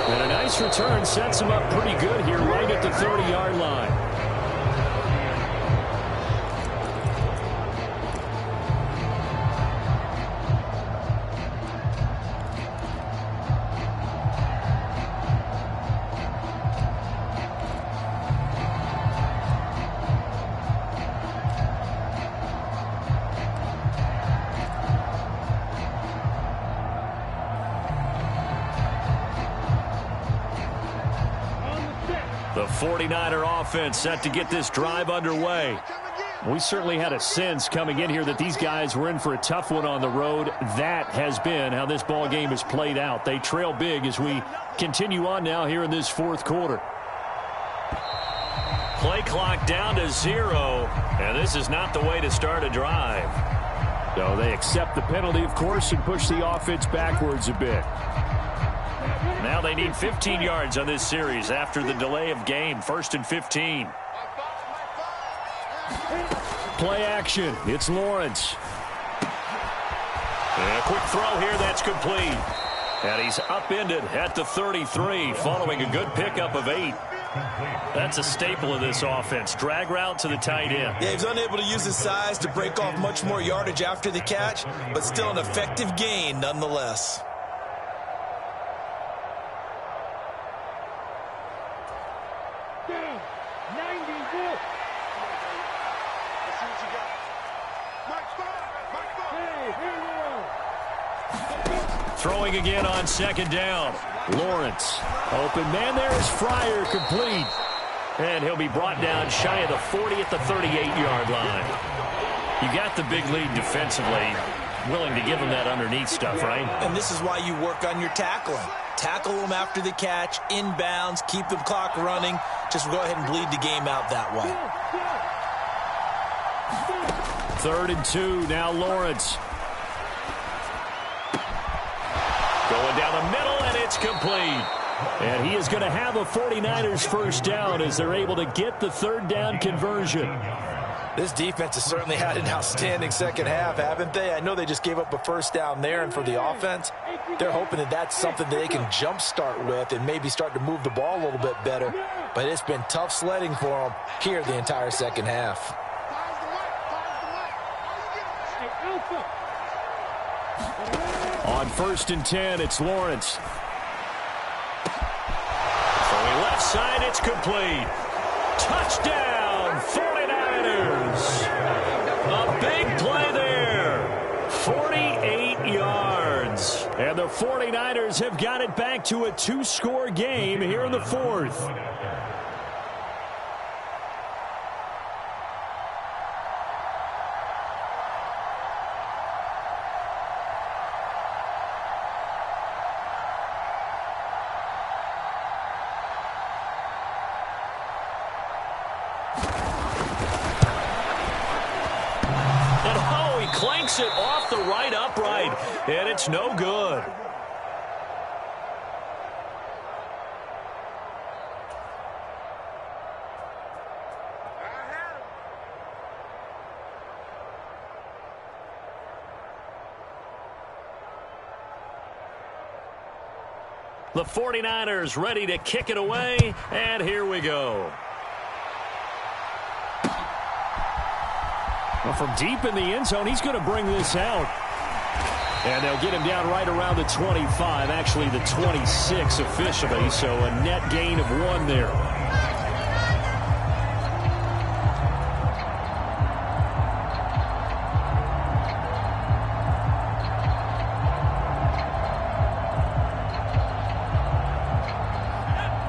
A: And a nice return sets him up pretty good here right at the 30-yard line. The 49er offense set to get this drive underway. We certainly had a sense coming in here that these guys were in for a tough one on the road. That has been how this ball game has played out. They trail big as we continue on now here in this 4th quarter. Play clock down to 0, and this is not the way to start a drive. So they accept the penalty, of course, and push the offense backwards a bit. Now they need 15 yards on this series after the delay of game. 1st and 15. Play action. It's Lawrence. And a quick throw here. That's complete. And he's upended at the 33 following a good pickup of 8. That's a staple of this offense. Drag route to the tight end.
B: Yeah, he's unable to use his size to break off much more yardage after the catch, but still an effective gain nonetheless.
A: Throwing again on second down. Lawrence. Open man there is Fryer, complete. And he'll be brought down shy of the 40 at the 38-yard line. You got the big lead defensively. Willing to give him that underneath stuff, right?
B: And this is why you work on your tackling. Tackle them after the catch, inbounds, keep the clock running. Just go ahead and bleed the game out that way.
A: 3rd and 2, now Lawrence. Going down the middle, and it's complete. And he is going to have a 49ers first down as they're able to get the 3rd down conversion.
B: This defense has certainly had an outstanding second half, haven't they? I know they just gave up a first down there, and for the offense, they're hoping that that's something that they can jumpstart with and maybe start to move the ball a little bit better. But it's been tough sledding for them here the entire second half.
A: On 1st and 10, it's Lawrence. Throwing left side, it's complete. Touchdown, 49ers. A big play there. 48 yards. And the 49ers have got it back to a 2-score game here in the 4th. Clanks it off the right upright, and it's no good. The 49ers ready to kick it away, and here we go. Well, from deep in the end zone, he's going to bring this out. And they'll get him down right around the 25, actually the 26 officially, so a net gain of 1 there.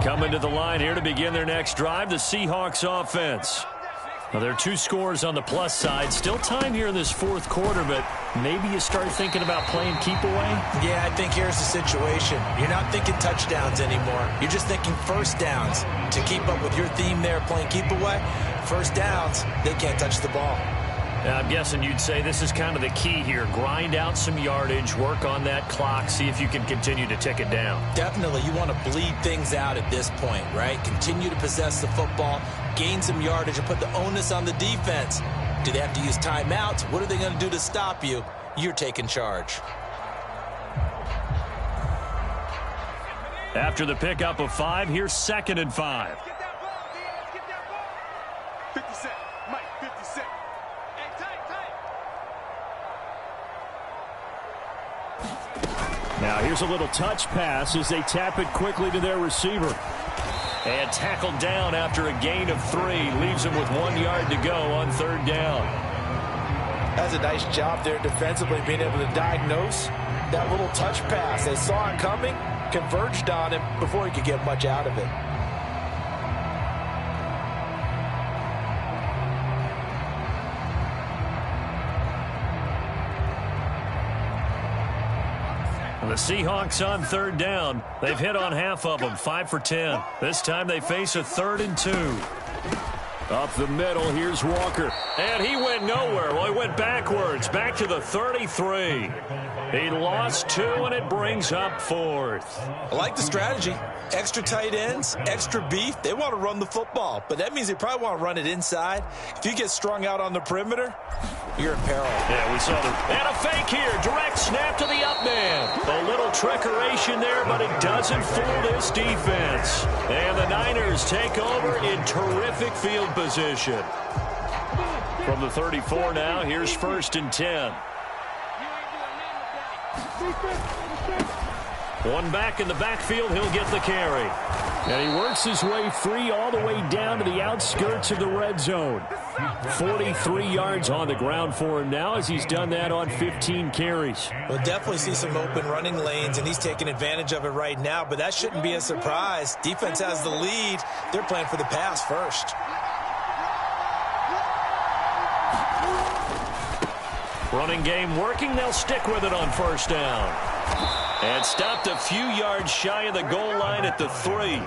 A: Coming to the line here to begin their next drive, the Seahawks offense. Now, there are 2 scores on the plus side. Still time here in this 4th quarter, but maybe you start thinking about playing keep away?
B: Yeah, I think here's the situation. You're not thinking touchdowns anymore. You're just thinking first downs. To keep up with your theme there, playing keep away, first downs, they can't touch the ball.
A: Now, I'm guessing you'd say this is kind of the key here. Grind out some yardage, work on that clock, see if you can continue to tick it down.
B: Definitely, you want to bleed things out at this point, right? Continue to possess the football, gain some yardage, and put the onus on the defense. Do they have to use timeouts? What are they going to do to stop you? You're taking charge.
A: After the pickup of 5, here's 2nd and 5.
E: Get that ball, Diaz. Get that ball. 50 Cent. Mike, 50 Cent. Hey, tight.
A: Now here's a little touch pass as they tap it quickly to their receiver. And tackled down after a gain of 3. Leaves him with 1 yard to go on 3rd down.
B: That's a nice job there defensively, being able to diagnose that little touch pass. They saw it coming, converged on him before he could get much out of it.
A: The Seahawks on 3rd down. They've hit on half of them, 5 for 10. This time they face a 3rd and 2. Up the middle, here's Walker. And he went nowhere. Well, he went backwards, back to the 33. He lost 2, and it brings up 4th.
B: I like the strategy. Extra tight ends, extra beef. They want to run the football, but that means they probably want to run it inside. If you get strung out on the perimeter, you're in peril.
A: Yeah, we saw and a fake here. Direct snap to the up man. A little trickeration there, but it doesn't fool this defense. And the Niners take over in terrific field position. From the 34 now, here's 1st and 10. One back in the backfield, he'll get the carry. And he works his way free all the way down to the outskirts of the red zone. 43 yards on the ground for him now as he's done that on 15 carries.
B: We'll definitely see some open running lanes, and he's taking advantage of it right now, but that shouldn't be a surprise. Defense has the lead. They're playing for the pass first.
A: Running game working. They'll stick with it on 1st down. And stopped a few yards shy of the goal line at the 3.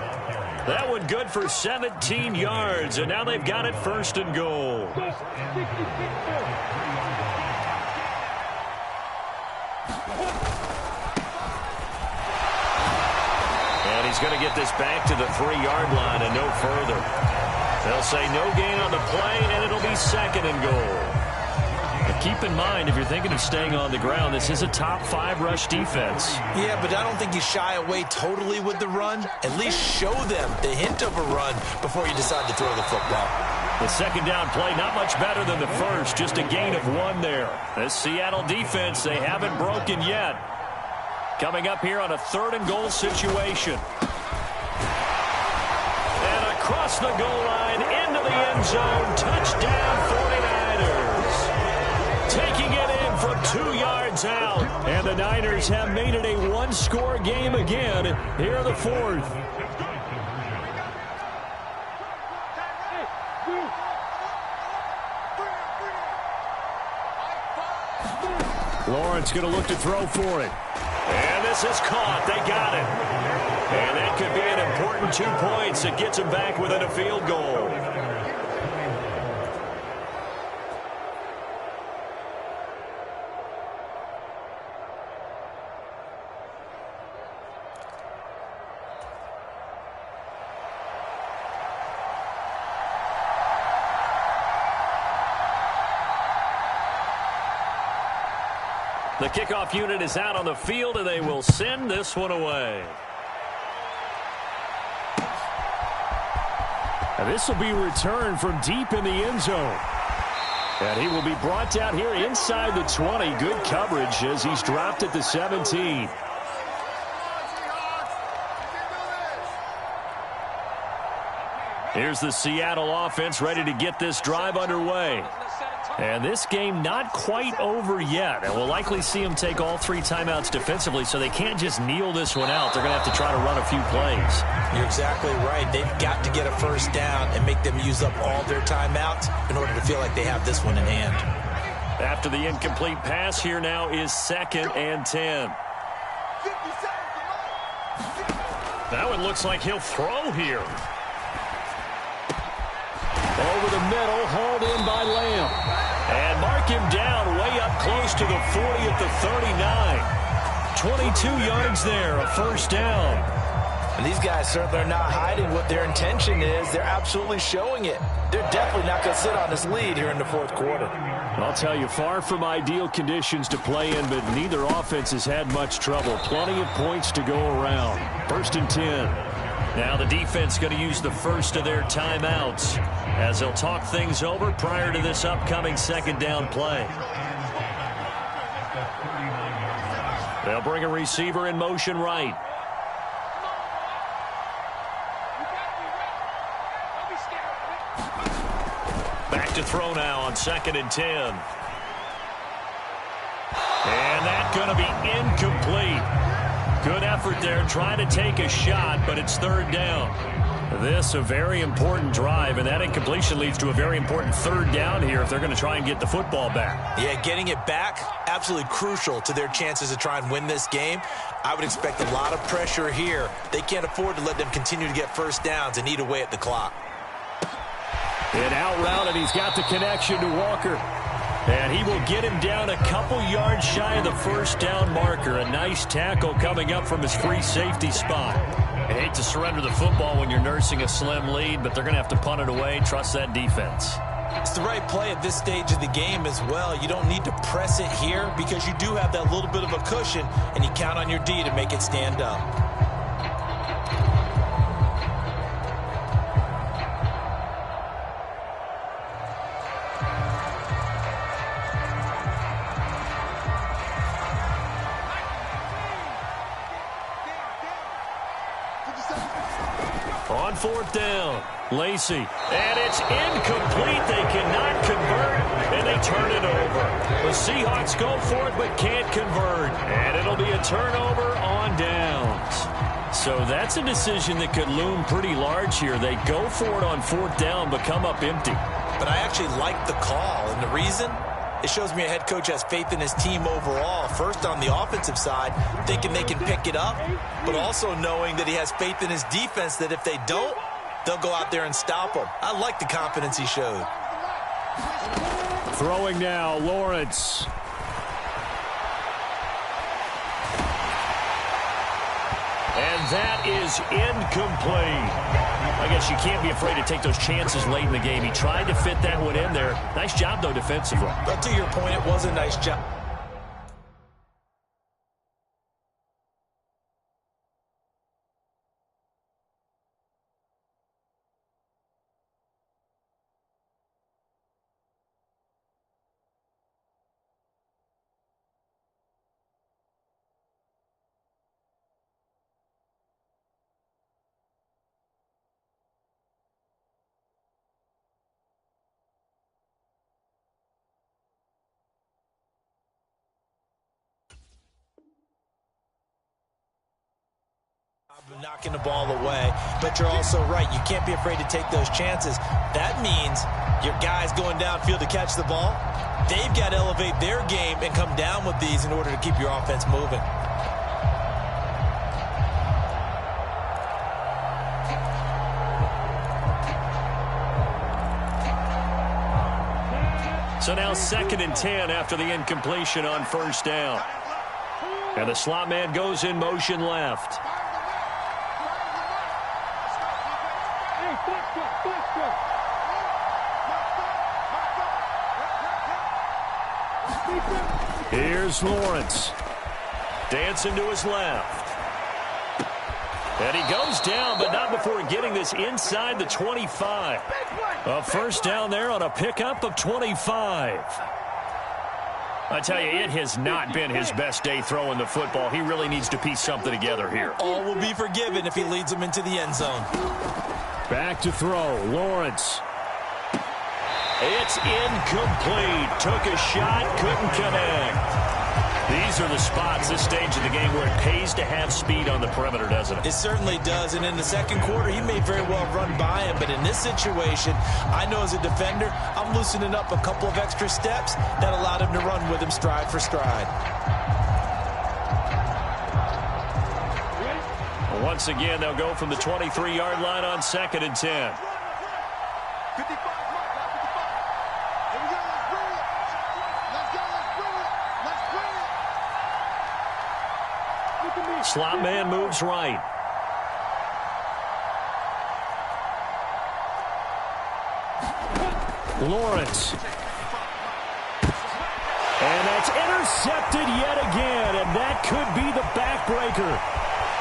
A: That one good for 17 yards, and now they've got it 1st and goal. And he's going to get this back to the 3-yard line and no further. They'll say no gain on the play, and it'll be 2nd and goal. But keep in mind, if you're thinking of staying on the ground, this is a top 5 rush defense.
B: Yeah, but I don't think you shy away totally with the run. At least show them the hint of a run before you decide to throw the football.
A: The 2nd down play, not much better than the first, just a gain of 1 there. This Seattle defense, they haven't broken yet. Coming up here on a 3rd and goal situation. Across the goal line, into the end zone, touchdown 49ers. Taking it in from 2 yards out. And the Niners have made it a 1-score game again here in the 4th. Lawrence going to look to throw for it. And this is caught. They got it. And that could be an important 2 points that gets them back within a field goal. The kickoff unit is out on the field, and they will send this one away. And this will be returned from deep in the end zone. And he will be brought down here inside the 20. Good coverage as he's dropped at the 17. Here's the Seattle offense ready to get this drive underway. And this game not quite over yet. And we'll likely see them take all 3 timeouts defensively, so they can't just kneel this one out. They're going to have to try to run a few plays.
B: You're exactly right. They've got to get a 1st down and make them use up all their timeouts in order to feel like they have this one in hand.
A: After the incomplete pass, here now is 2nd and 10. That one looks like he'll throw here. Over the middle, hauled in by Lamb. And mark him down way up close to the 40 at the 39. 22 yards there, a 1st down.
B: And these guys certainly are not hiding what their intention is. They're absolutely showing it. They're definitely not going to sit on this lead here in the 4th quarter.
A: I'll tell you, far from ideal conditions to play in, but neither offense has had much trouble. Plenty of points to go around. 1st and 10. Now the defense going to use the first of their timeouts as they'll talk things over prior to this upcoming 2nd down play. They'll bring a receiver in motion right. Back to throw now on 2nd and 10. And that's going to be incomplete. Good effort there trying to take a shot, but it's 3rd down. This a very important drive, and that incompletion leads to a very important 3rd down here if they're going to try and get the football back.
B: Yeah, getting it back, absolutely crucial to their chances to try and win this game. I would expect a lot of pressure here. They can't afford to let them continue to get 1st downs and eat away at the clock.
A: An out route, and he's got the connection to Walker. And he will get him down a couple yards shy of the 1st down marker. A nice tackle coming up from his free safety spot. I hate to surrender the football when you're nursing a slim lead, but they're going to have to punt it away. Trust that defense.
B: It's the right play at this stage of the game as well. You don't need to press it here because you do have that little bit of a cushion, and you count on your D to make it stand up.
A: On 4th down, Lacey. And it's incomplete. They cannot convert, and they turn it over. The Seahawks go for it but can't convert. And it'll be a turnover on downs. So that's a decision that could loom pretty large here. They go for it on 4th down but come up empty.
B: But I actually like the call, and the reason? It shows me a head coach has faith in his team overall. First on the offensive side, thinking they can pick it up, but also knowing that he has faith in his defense that if they don't, they'll go out there and stop them. I like the confidence he showed.
A: Throwing now, Lawrence. And that is incomplete. I guess Yes, you can't be afraid to take those chances late in the game. He tried to fit that one in there. Nice job, though, defensively.
B: But to your point, it was a nice job. Knocking the ball away, but you're also right. You can't be afraid to take those chances. That means your guys going downfield to catch the ball, they've got to elevate their game and come down with these in order to keep your offense moving.
A: So now 2nd and 10 after the incompletion on first down. And the slot man goes in motion left. Here's Lawrence. Dancing to his left. And he goes down, but not before getting this inside the 25. A first down there on a pickup of 25. I tell you, it has not been his best day throwing the football. He really needs to piece something together here.
B: All will be forgiven if he leads them into the end zone.
A: Back to throw. Lawrence. It's incomplete. Took a shot, couldn't connect. These are the spots, this stage of the game, where it pays to have speed on the perimeter, doesn't it?
B: It certainly does, and in the second quarter, he may very well run by him, but in this situation, I know as a defender, I'm loosening up a couple of extra steps that allowed him to run with him stride for stride.
A: Once again, they'll go from the 23-yard line on 2nd and 10.
E: 55. Here we go. Let's bring it. Let's go. Let's bring it. Let's bring it. Look at me.
A: Slot man moves right. Lawrence. And that's intercepted yet again, and that could be the backbreaker.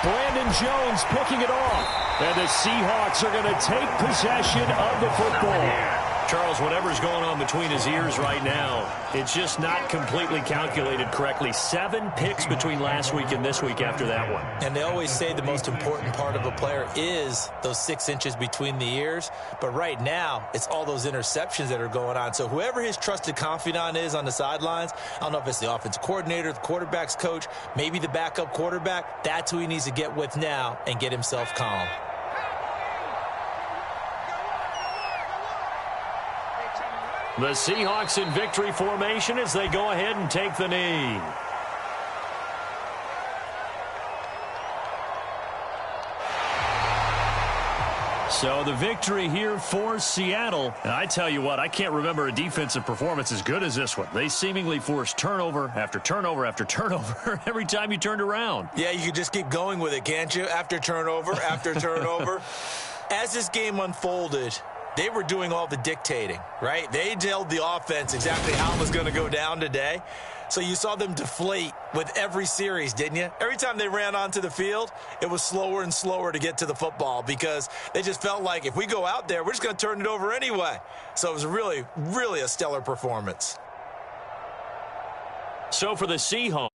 A: Brandon Jones picking it off. And the Seahawks are going to take possession of the football. Charles, whatever's going on between his ears right now, it's just not completely calculated correctly. 7 picks between last week and this week after that one.
B: And they always say the most important part of a player is those 6 inches between the ears. But right now, it's all those interceptions that are going on. So whoever his trusted confidant is on the sidelines, I don't know if it's the offensive coordinator, the quarterback's coach, maybe the backup quarterback, that's who he needs to get with now and get himself calm.
A: The Seahawks in victory formation as they go ahead and take the knee. So the victory here for Seattle. And I tell you what, I can't remember a defensive performance as good as this one. They seemingly forced turnover after turnover after turnover every time you turned around.
B: Yeah, you could just keep going with it, can't you? After turnover, after turnover. As this game unfolded, they were doing all the dictating, right? They told the offense exactly how it was going to go down today. So you saw them deflate with every series, didn't you? Every time they ran onto the field, it was slower and slower to get to the football because they just felt like if we go out there, we're just going to turn it over anyway. So it was really, really a stellar performance.
A: So for the Seahawks.